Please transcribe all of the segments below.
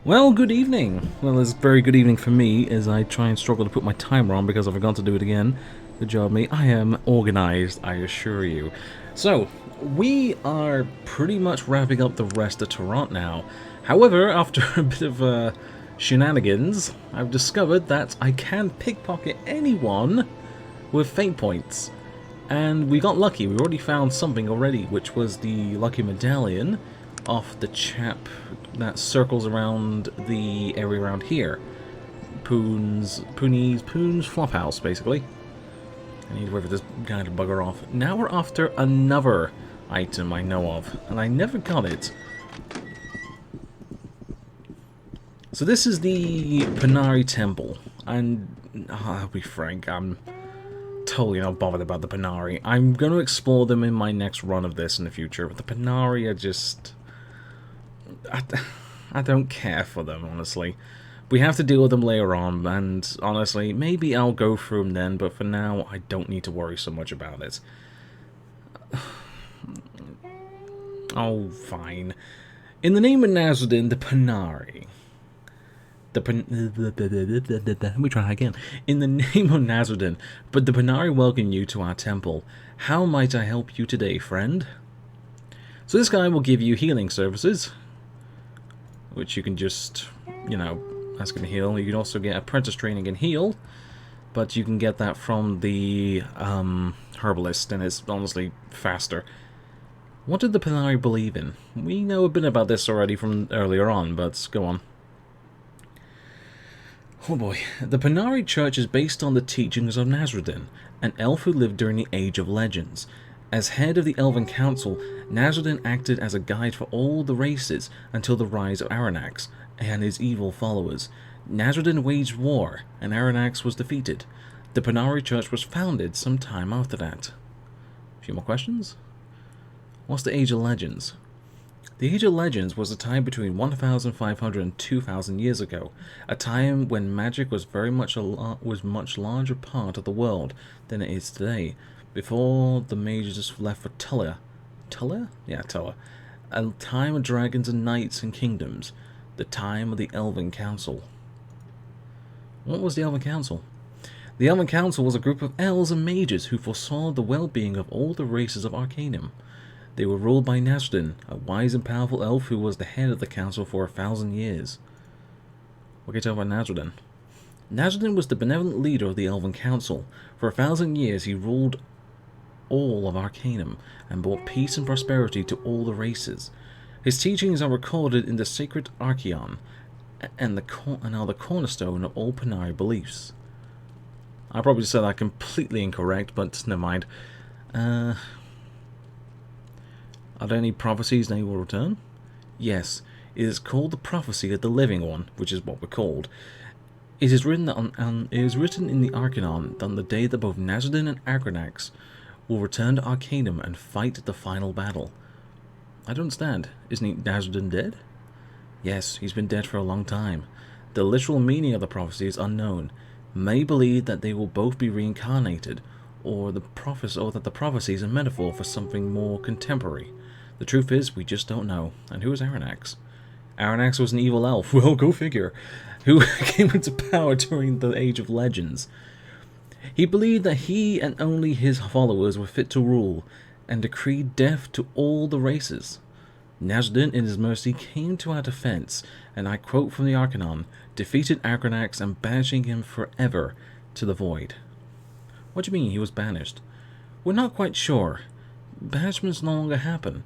Well, good evening. Well, it's very good evening for me as I try and struggle to put my timer on because I forgot to do it again. Good job, me. I am organised, I assure you. So, we are pretty much wrapping up the rest of Tarant now. However, after a bit of shenanigans, I've discovered that I can pickpocket anyone with fate points. And we got lucky. We already found something already, which was the lucky medallion off the chap that circles around the area around here. Poon's flophouse, basically. I need to wait for this guy to bugger off. Now we're after another item I know of, and I never got it. So this is the Panari Temple, and I'll be frank, I'm totally not bothered about the Panari. I'm going to explore them in my next run of this in the future, but the Panari are just... I don't care for them, honestly. We have to deal with them later on, and honestly, maybe I'll go through them then, but for now, I don't need to worry so much about it. Oh, fine. In the name of Nazardin, the Panari... Let me try again. In the name of Nazardin, but the Panari welcome you to our temple. How might I help you today, friend? So this guy will give you healing services, which you can just, you know, ask him to heal. You can also get apprentice training and heal, but you can get that from the herbalist, and it's honestly faster. What did the Panari believe in? We know a bit about this already from earlier on, but go on. Oh boy. The Panari Church is based on the teachings of Nazardin, an elf who lived during the Age of Legends. As head of the Elven Council, Nazardin acted as a guide for all the races until the rise of Aranax and his evil followers. Nazardin waged war, and Aranax was defeated. The Panari Church was founded some time after that. A few more questions? What's the Age of Legends? The Age of Legends was a time between 1,500 and 2,000 years ago, a time when magic was much larger part of the world than it is today, before the mages left for Tulla. Tulla? Yeah, Tulla. A time of dragons and knights and kingdoms, the time of the Elven Council. What was the Elven Council? The Elven Council was a group of elves and mages who foresaw the well-being of all the races of Arcanum. They were ruled by Nazardin, a wise and powerful elf who was the head of the council for 1,000 years. What can you tell about Nazardin? Nazardin was the benevolent leader of the Elven Council. For 1,000 years he ruled all of Arcanum and brought peace and prosperity to all the races. His teachings are recorded in the sacred Arcanum and are the cornerstone of all Panari beliefs. I probably said that completely incorrect, but never mind. Are there any prophecies they will return? Yes, it is called the Prophecy of the Living One, which is what we're called. It is written in the Arcanum on the day that both Nazardin and Arcanax will return to Arcanum and fight the final battle. I don't understand. Isn't Nazardin dead? Yes, he's been dead for a long time. The literal meaning of the prophecy is unknown. Many believe that they will both be reincarnated, or that the prophecy is a metaphor for something more contemporary. The truth is, we just don't know. And who is Aranax? Aranax was an evil elf, well, go figure, who came into power during the Age of Legends. He believed that he and only his followers were fit to rule, and decreed death to all the races. Nazardin, in his mercy, came to our defense, and I quote from the Arcanum, defeated Arcanax and banishing him forever to the void. What do you mean he was banished? We're not quite sure. Banishments no longer happen.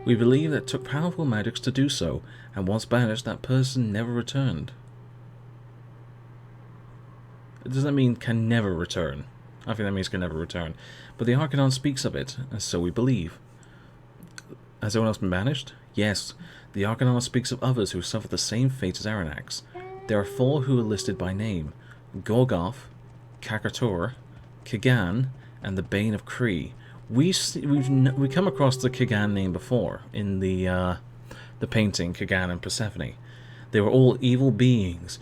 We believe that it took powerful magics to do so, and once banished, that person never returned. Does that mean can never return? I think that means can never return. But the Arcanum speaks of it, and so we believe. Has anyone else been banished? Yes. The Arcanum speaks of others who suffered the same fate as Aranax. There are 4 who are listed by name: Gorgoth, Kakator, Kagan, and the Bane of Kree. We've come across the Kagan name before in the painting Kagan and Persephone. They were all evil beings,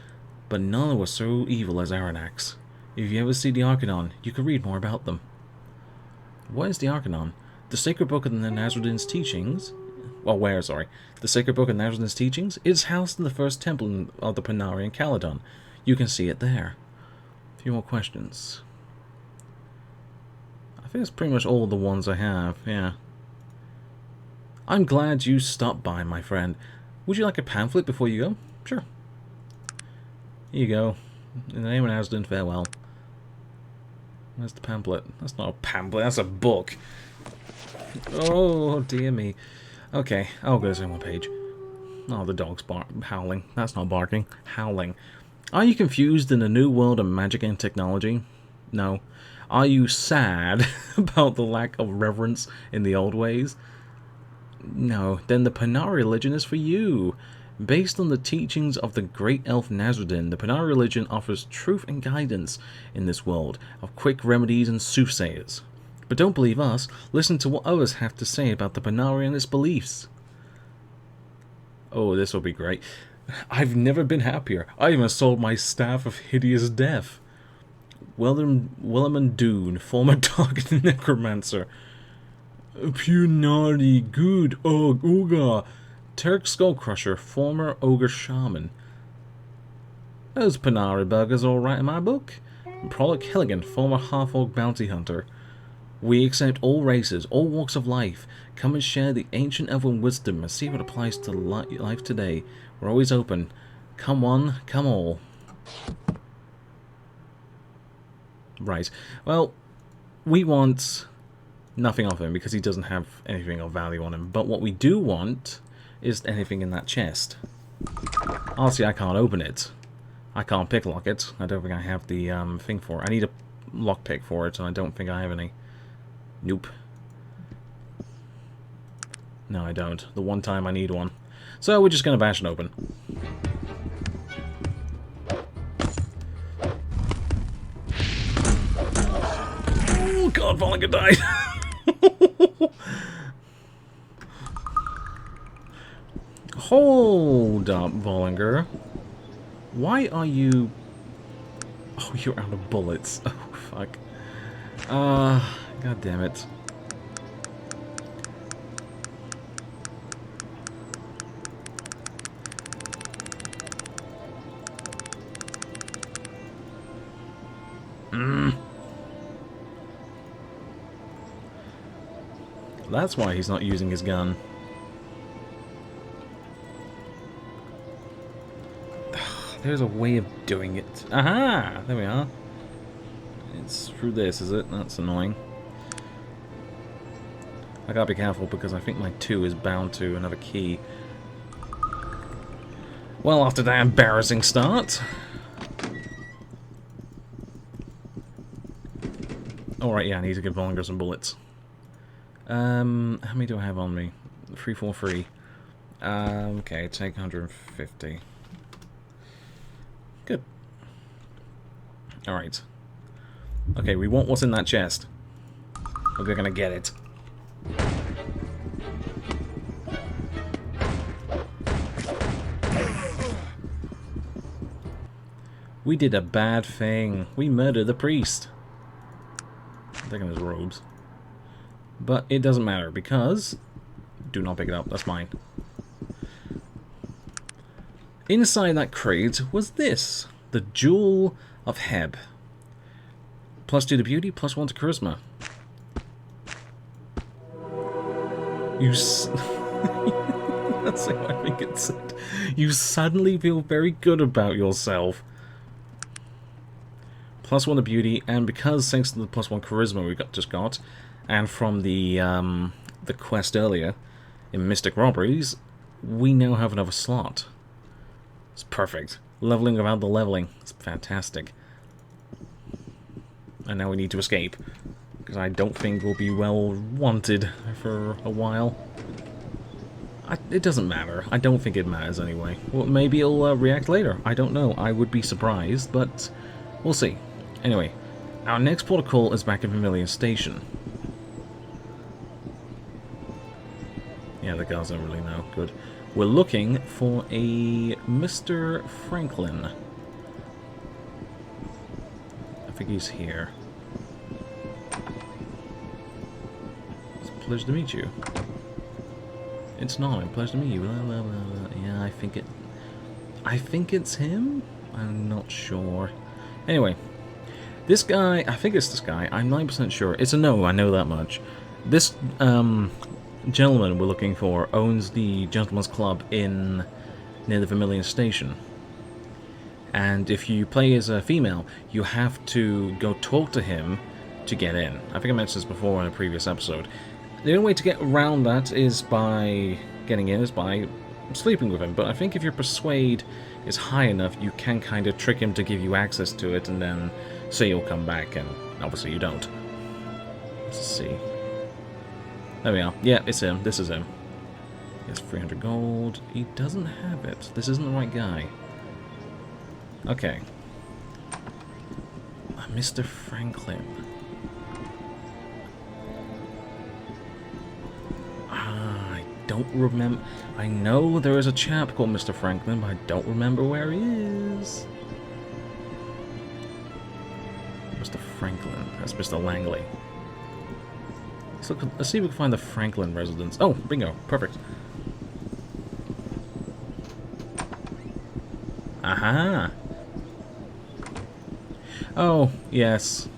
but none were so evil as Aranax. If you ever see the Arcanum, you can read more about them. What is the Arcanum? The sacred book of the Nazardin's teachings? well, where, sorry. The Sacred Book of Nazruden's teachings is housed in the first temple of the Panari in Caledon. You can see it there. A few more questions. I think that's pretty much all the ones I have, yeah. I'm glad you stopped by, my friend. Would you like a pamphlet before you go? Sure. Here you go. In the name of Nazruden, farewell. Where's the pamphlet? That's not a pamphlet, that's a book. Oh, dear me. Okay, I'll go to one page. Oh, the dog's howling. That's not barking. Howling. Are you confused in the new world of magic and technology? No. Are you sad about the lack of reverence in the old ways? No. Then the Panari religion is for you. Based on the teachings of the great elf Nazruden, the Panari religion offers truth and guidance in this world of quick remedies and soothsayers. But don't believe us. Listen to what others have to say about the Panari and its beliefs. Oh, this will be great. I've never been happier. I even sold my staff of hideous death. William Doon, former target necromancer. Punari, good Ogre. Turk Skullcrusher, former ogre shaman. Those Panari buggers all right in my book. Prolic Hilligan, former half-orc bounty hunter. We accept all races, all walks of life. Come and share the ancient elven wisdom and see what applies to life today. We're always open. Come one, come all. Right. Well, we want nothing of him because he doesn't have anything of value on him. But what we do want is anything in that chest. Honestly, I can't open it. I can't picklock it. I don't think I have the thing for it. I need a lockpick for it, and I don't think I have any. Nope. No, I don't. The one time I need one. So we're just going to bash it open. Oh god, Vollinger died! Hold up, Vollinger. Why are you... Oh, you're out of bullets. Oh, fuck. God damn it. That's why he's not using his gun. There's a way of doing it. Aha! There we are. It's through this, is it? That's annoying. I gotta be careful because I think my 2 is bound to another key. Well, after that embarrassing start... Alright, yeah, I need to give Vollinger some bullets. How many do I have on me? 343. Okay, take 150. Good. Alright. Okay, we want what's in that chest. We're gonna get it. We did a bad thing. We murdered the priest. I'm taking his robes. But it doesn't matter because... Do not pick it up, that's mine. Inside that crate was this. The Jewel of Heb. +2 to beauty, +1 to charisma. That's how I think it said. You suddenly feel very good about yourself. +1 to beauty, and because thanks to the +1 charisma we just got, and from the quest earlier in Mystic Robberies, we now have another slot. It's perfect. Leveling without the leveling. It's fantastic. And now we need to escape, because I don't think we'll be well wanted for a while. It doesn't matter. I don't think it matters anyway. Well, maybe it'll react later. I don't know. I would be surprised, but we'll see. Anyway, our next port of call is back at Vermilion Station. Yeah, the guys don't really know. Good. We're looking for a Mr. Franklin. I think he's here. It's a pleasure to meet you. It's not. I'm pleased to meet you. Blah, blah, blah, blah. Yeah, I think it's him? I'm not sure. Anyway, this guy, I think it's this guy. I'm 9% sure. It's a no, I know that much. This gentleman we're looking for owns the Gentleman's Club near the Vermilion Station. And if you play as a female, you have to go talk to him to get in. I think I mentioned this before in a previous episode. The only way to get around that is by sleeping with him, but I think if your persuade is high enough, you can kind of trick him to give you access to it, and then say you'll come back, and obviously you don't. Let's see. There we are. Yeah, it's him. This is him. He has 300 gold. He doesn't have it. This isn't the right guy. Okay. Mr. Franklin. I don't remember. I know there is a chap called Mr. Franklin, but I don't remember where he is. Mr. Franklin. That's Mr. Langley. Let's see if we can find the Franklin residence. Oh, bingo. Perfect. Aha! Oh, yes.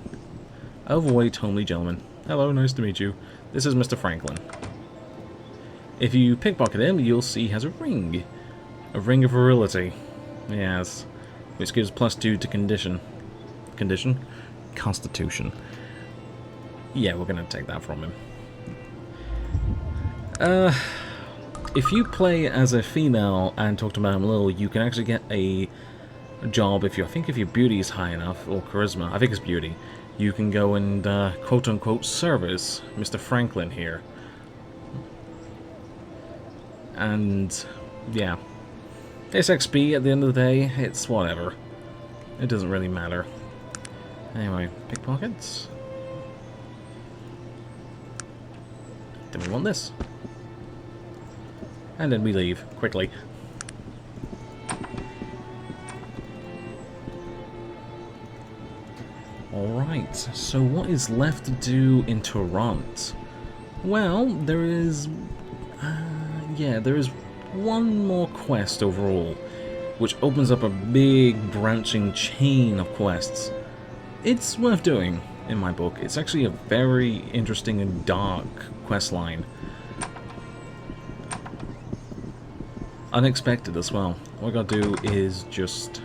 Overweight, homely gentleman. Hello, nice to meet you. This is Mr. Franklin. If you pickpocket him, you'll see he has a ring. A ring of virility. Yes. Which gives +2 to condition. Condition? Constitution. Yeah, we're gonna take that from him. If you play as a female and talk to Madame Lil, you can actually get a job if you. I think if your beauty is high enough, or charisma. I think it's beauty. You can go and quote-unquote service Mr. Franklin here. And yeah, it's XP at the end of the day. It's whatever. It doesn't really matter. Anyway, pickpockets. Then we want this. And then we leave, quickly. Alright, so what is left to do in Tarant? Well, there is... there is one more quest overall, which opens up a big branching chain of quests. It's worth doing, in my book. It's actually a very interesting and dark quest line. Unexpected as well. What I gotta do is just...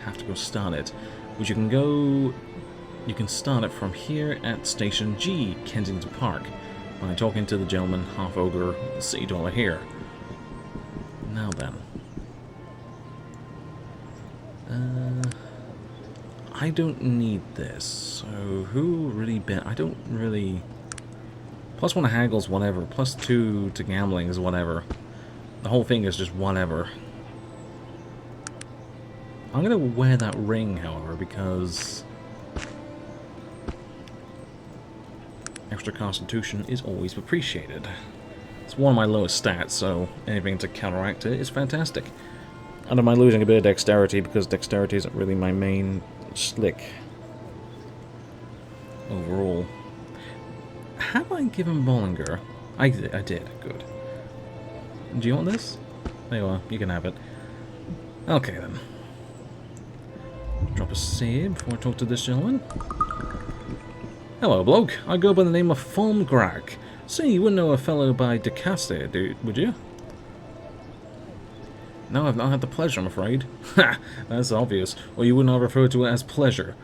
have to go start it. Which you can start it from here at Station G, Kensington Park, by talking to the gentleman, half-ogre, city dweller here. Now then. I don't need this, so who really I don't really... +1 to haggles, whatever. +2 to gambling is whatever. The whole thing is just whatever. I'm gonna wear that ring, however, because... extra constitution is always appreciated. It's one of my lowest stats, so anything to counteract it is fantastic. And am I losing a bit of dexterity, because dexterity isn't really my main slick overall. Have I given Bollinger? I did. Good. Do you want this? There you are. You can have it. Okay, then. Drop a save before I talk to this gentleman. Hello, bloke. I go by the name of Fulmgrach. See, you wouldn't know a fellow by DeCaster, would you? No, I've not had the pleasure, I'm afraid. Ha! That's obvious. Or you would not refer to it as pleasure.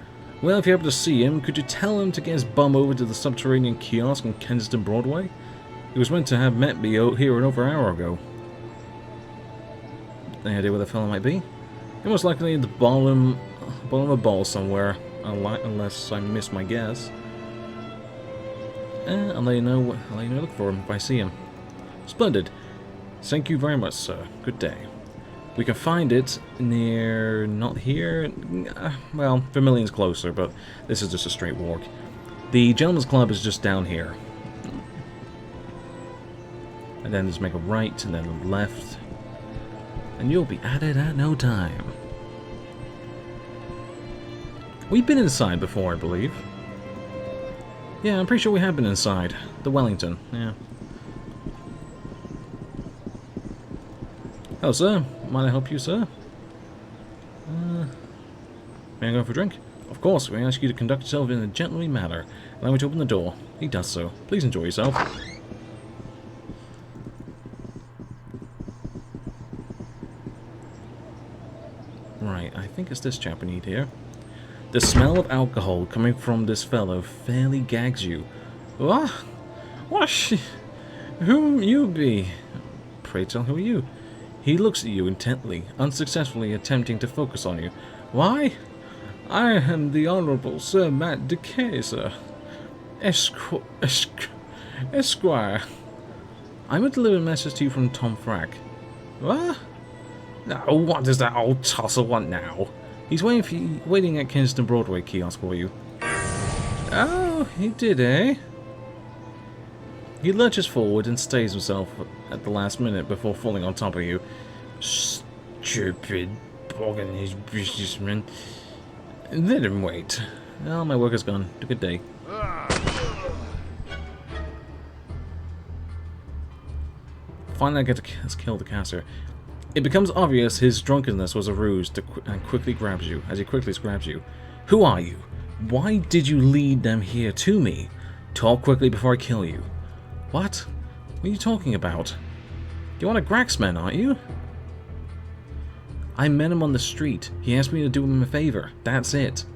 Well, if you happen to see him, could you tell him to get his bum over to the subterranean kiosk on Kensington Broadway? He was meant to have met me out here over an hour ago. Any idea where the fellow might be? He most likely at the bottom of a ball somewhere, unless I miss my guess. I'll let you know. Look for him if I see him. Splendid. Thank you very much, sir. Good day. We can find it near... not here? Well, Vermilion's closer, but this is just a straight walk. The Gentleman's Club is just down here. And then just make a right, and then a left. And you'll be at it at no time. We've been inside before, I believe. Yeah, I'm pretty sure we have been inside. The Wellington, yeah. Hello, sir. Might I help you, sir? May I go for a drink? Of course, we ask you to conduct yourself in a gentlemanly manner. Allow me to open the door. He does so. Please enjoy yourself. Right, I think it's this chap we need here. The smell of alcohol coming from this fellow fairly gags you. What? Whom you be? Pray tell, who are you? He looks at you intently, unsuccessfully attempting to focus on you. Why? I am the Honourable Sir Magick, sir. Esquire. I'm to deliver a message to you from Tom Frack. What? Now, what does that old tosser want now? He's waiting for you, waiting at Kingston Broadway kiosk for you. Oh, he did, eh? He lurches forward and stays himself at the last minute before falling on top of you. Stupid organized businessman. Let him wait. Well, my work is gone. Have a good day. Finally, I get to kill the caster. It becomes obvious his drunkenness was a ruse and quickly grabs you. As he quickly grabs you. Who are you? Why did you lead them here to me? Talk quickly before I kill you. What? What are you talking about? You want a Graxman, aren't you? I met him on the street. He asked me to do him a favor. That's it.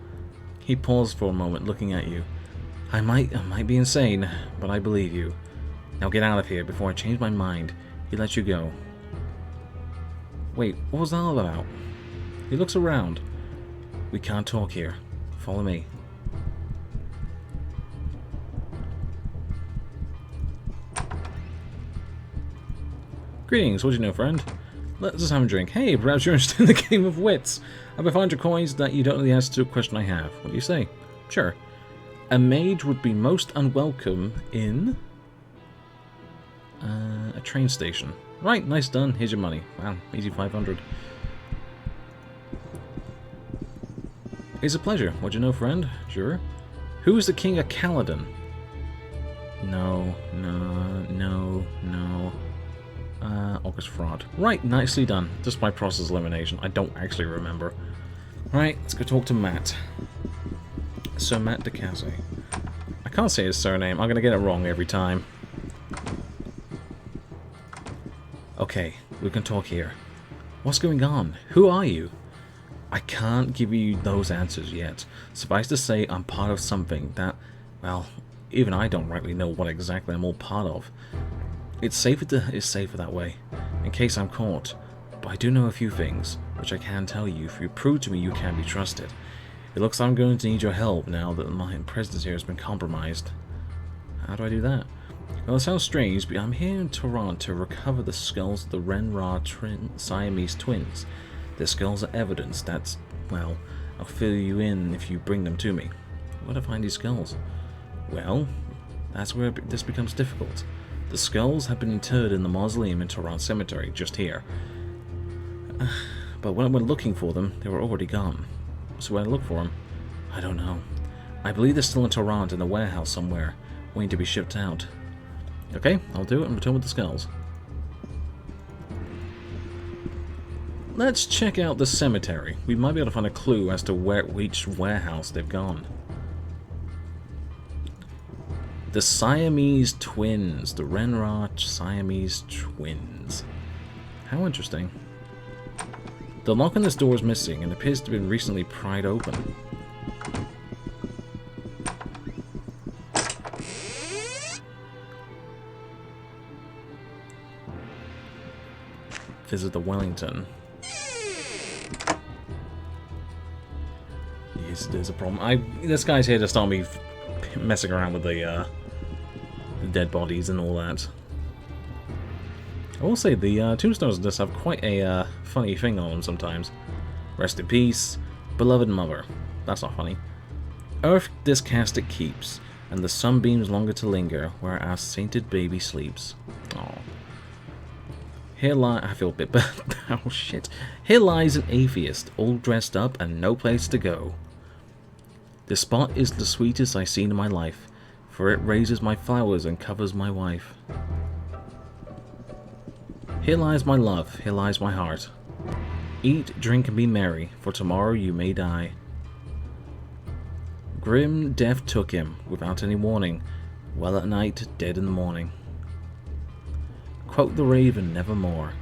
He paused for a moment, looking at you. I might be insane, but I believe you. Now get out of here before I change my mind. He lets you go. Wait, what was that all about? He looks around. We can't talk here. Follow me. Greetings, what do you know, friend? Let's just have a drink. Hey, perhaps you're interested in the game of wits. I've been 500 coins that you don't know the answer to a question I have. What do you say? Sure. A mage would be most unwelcome in a train station. Right, nice done. Here's your money. Wow, easy 500. It's a pleasure. What do you know, friend? Sure. Who is the king of Caledon? No. August Fraud. Right, nicely done. Just by process elimination. I don't actually remember. Right, let's go talk to Matt. Sir Matt DeCasse. I can't say his surname. I'm going to get it wrong every time. Okay, we can talk here. What's going on? Who are you? I can't give you those answers yet. Suffice to say, I'm part of something that, well, even I don't rightly know what exactly I'm all part of. It's safer that way, in case I'm caught. But I do know a few things, which I can tell you if you prove to me you can be trusted. It looks like I'm going to need your help now that my presence here has been compromised. How do I do that? Well, it sounds strange, but I'm here in Tarant to recover the skulls of the Ren'ere Siamese twins. The skulls are evidence that's, well, I'll fill you in if you bring them to me. Where do I find these skulls? Well, that's where this becomes difficult. The skulls have been interred in the mausoleum in Tarant Cemetery, just here. But when I went looking for them, they were already gone. So where I look for them? I don't know. I believe they're still in Tarant in a warehouse somewhere, waiting to be shipped out. Okay, I'll do it and return with the skulls. Let's check out the cemetery. We might be able to find a clue as to which warehouse they've gone. The Siamese Twins. The Ren'ere Siamese Twins. How interesting. The lock on this door is missing and appears to have been recently pried open. Visit the Wellington. Yes, there's a problem. This guy's here to start me messing around with the dead bodies and all that. I will say the tombstones just have quite a funny thing on them sometimes. Rest in peace, beloved mother. That's not funny. Earth this casket keeps, and the sunbeams longer to linger where our sainted baby sleeps. Aww. Here I feel a bit bad. Oh shit. Here lies an atheist, all dressed up and no place to go. The spot is the sweetest I've seen in my life. for it raises my flowers and covers my wife. Here lies my love, here lies my heart. Eat, drink, and be merry, for tomorrow you may die. Grim death took him, without any warning, well at night, dead in the morning. Quote the raven nevermore.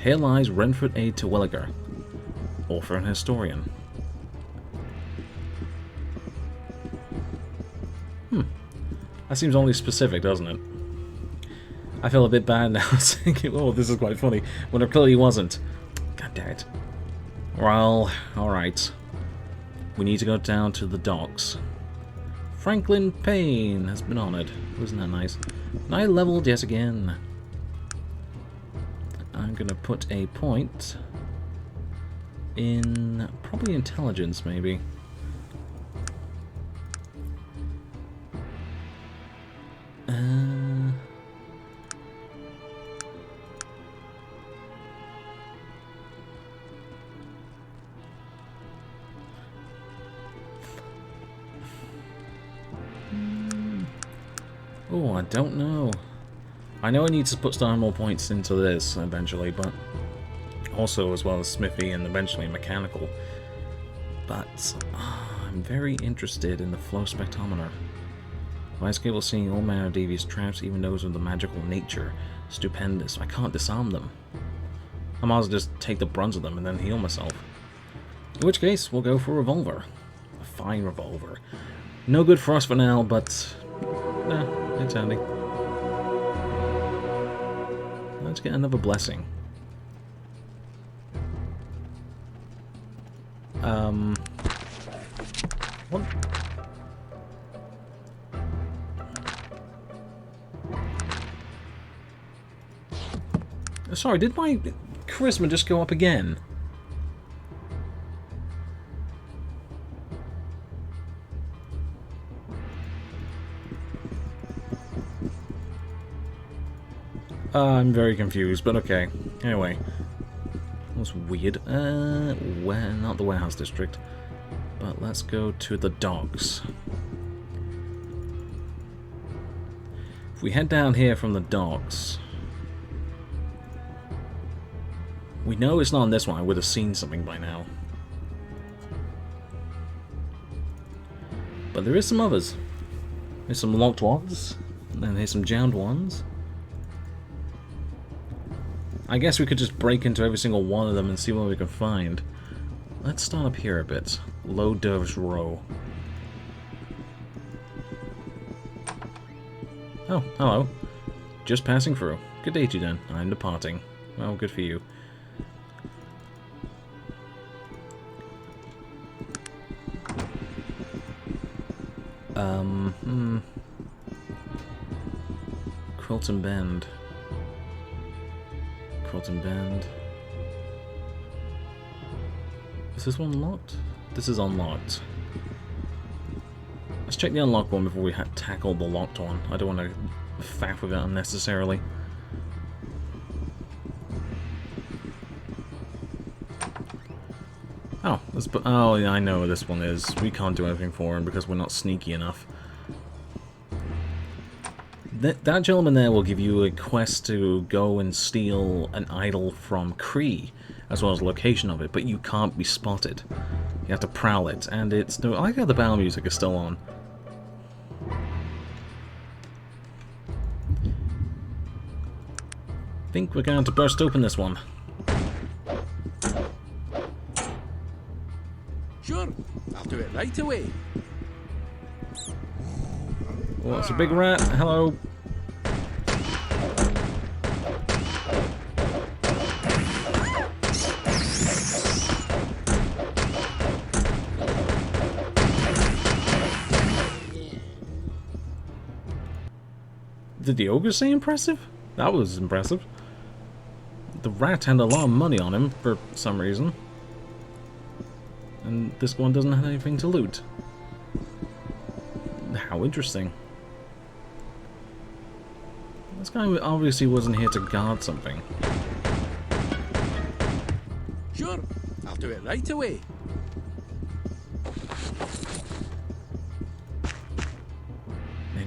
Here lies Renford A. Terwilliger, author and historian. That seems only specific, doesn't it? I feel a bit bad now, thinking, oh, this is quite funny, when it clearly wasn't. God damn it. Well, alright. We need to go down to the docks. Franklin Payne has been honoured. Wasn't that nice? And I leveled yet again. I'm gonna put a point in probably intelligence, maybe. Oh, I don't know. I know I need to put more points into this eventually, but also as well as Smithy and eventually Mechanical. But I'm very interested in the flow spectrometer. Vice capable of seeing all manner of devious traps, even those of the magical nature. Stupendous. I can't disarm them. I might as well just take the brunt of them and then heal myself. In which case, we'll go for a revolver. A fine revolver. No good for us for now, but it's handy. Let's get another blessing. What? Sorry, did my charisma just go up again? I'm very confused, but okay. Anyway. That was weird. Not the warehouse district. But let's go to the docks. If we head down here from the docks... We know it's not on this one. I would have seen something by now. But there is some others. There's some locked ones. And then there's some jammed ones. I guess we could just break into every single one of them and see what we can find. Let's start up here a bit. Low Dove's Row. Oh, hello. Just passing through. Good day to you then. I'm departing. Well, good for you. Quilton Bend. Quilton Bend. Is this one locked? This is unlocked. Let's check the unlocked one before we tackle the locked one. I don't want to faff with it unnecessarily. Oh, yeah, I know what this one is. We can't do anything for him because we're not sneaky enough. That gentleman there will give you a quest to go and steal an idol from Cree, as well as the location of it, but you can't be spotted. You have to prowl it, and it's... I like how the battle music is still on. I think we're going to burst open this one. Sure, I'll do it right away. Oh, it's a big rat. Hello. Did the ogre say impressive? That was impressive. The rat had a lot of money on him for some reason. And this one doesn't have anything to loot. How interesting. This guy obviously wasn't here to guard something. Sure, I'll do it right away.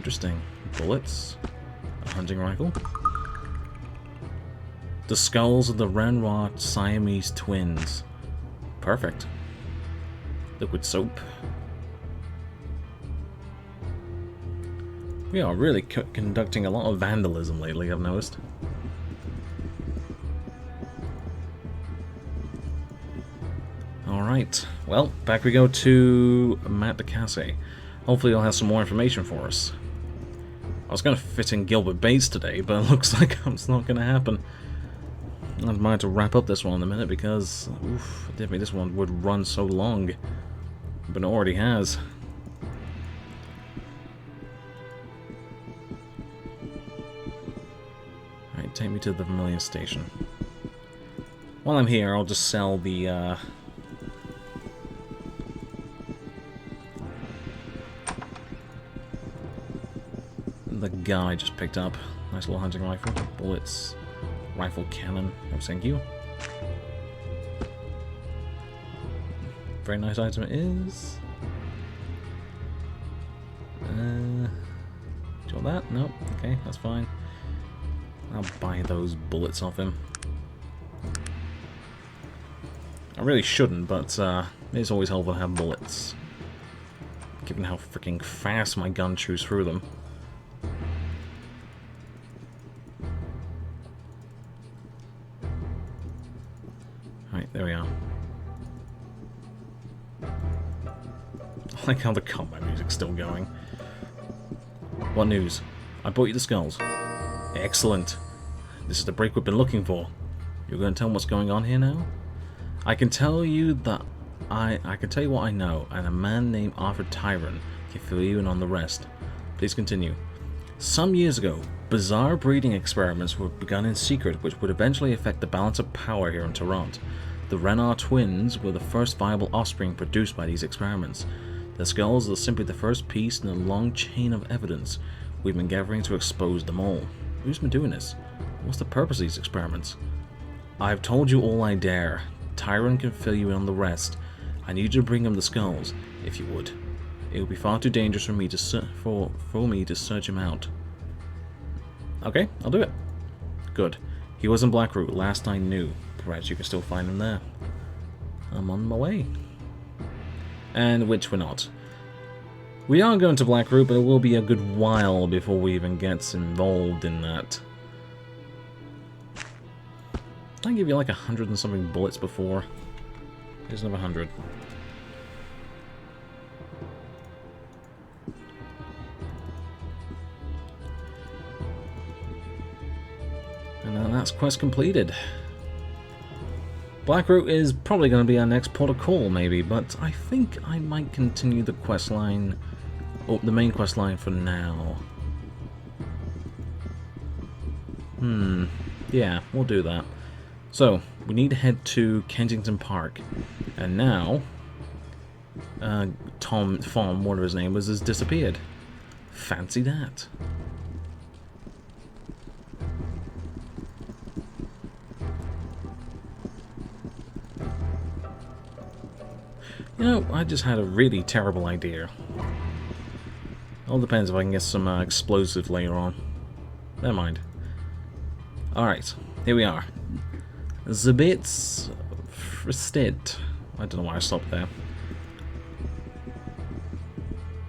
Interesting. Bullets. A hunting rifle. The skulls of the Ren'ere Siamese twins. Perfect. Liquid soap. We are really conducting a lot of vandalism lately, I've noticed. Alright, well, back we go to Matt DeCasse. Hopefully he'll have some more information for us. I was going to fit in Gilbert Bates today, but it looks like it's not going to happen. I might have to wrap up this one in a minute because, oof, definitely this one would run so long. But it already has. Alright, take me to the Vermilion Station. While I'm here, I'll just sell the, the gun I just picked up. Nice little hunting rifle. Bullets. Rifle cannon. No, thank you. Very nice item it is. Do you want that? Nope. Okay, that's fine. I'll buy those bullets off him. I really shouldn't, but it's always helpful to have bullets. Given how freaking fast my gun chews through them. Right, there we are. I like how the combat music's still going. What news? I brought you the skulls. Excellent. This is the break we've been looking for. You're going to tell me what's going on here now? I can tell you that I can tell you what I know, and a man named Arthur Tarant can fill you in on the rest. Please continue. Some years ago, bizarre breeding experiments were begun in secret which would eventually affect the balance of power here in Tarant. The Ren'ere Twins were the first viable offspring produced by these experiments. Their skulls are simply the first piece in a long chain of evidence we've been gathering to expose them all. Who's been doing this? What's the purpose of these experiments? I've told you all I dare. Tarant can fill you in on the rest. I need you to bring him the skulls, if you would. It would be far too dangerous for me to search him out. Okay, I'll do it. Good. He was in Blackroot, last I knew. Perhaps you can still find him there. I'm on my way. And which we're not. We are going to Blackroot, but it will be a good while before we even get involved in that. Did I give you like 100 and something bullets before? Here's another 100. And then that's quest completed. Blackroot is probably going to be our next port of call, maybe, but I think I might continue the quest line, or the main quest line for now. Yeah, we'll do that. So, we need to head to Kensington Park, and now, Tom, whatever his name was, has disappeared. Fancy that. You know, I just had a really terrible idea. All depends if I can get some explosive later on. Never mind. Alright, here we are. Zabitz Fristed. I don't know why I stopped there.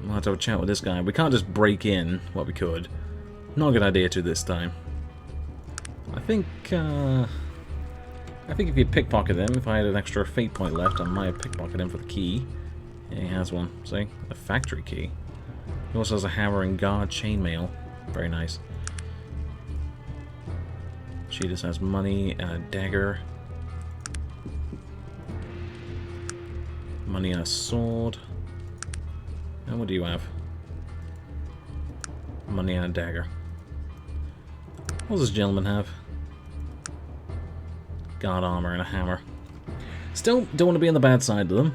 I'll have to have a chat with this guy. We can't just break in what we could. Not a good idea to this time. I think if you pickpocket him, if I had an extra fate point left, I might have pickpocketed him for the key. Yeah, he has one. See? A factory key. He also has a hammer and guard chainmail. Very nice. She just has money and a dagger. Money and a sword. And what do you have? Money and a dagger. What does this gentleman have? Guard armor and a hammer. Still don't want to be on the bad side of them.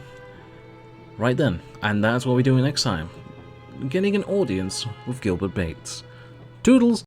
Right then, and that's what we're doing next time. Getting an audience with Gilbert Bates. Toodles!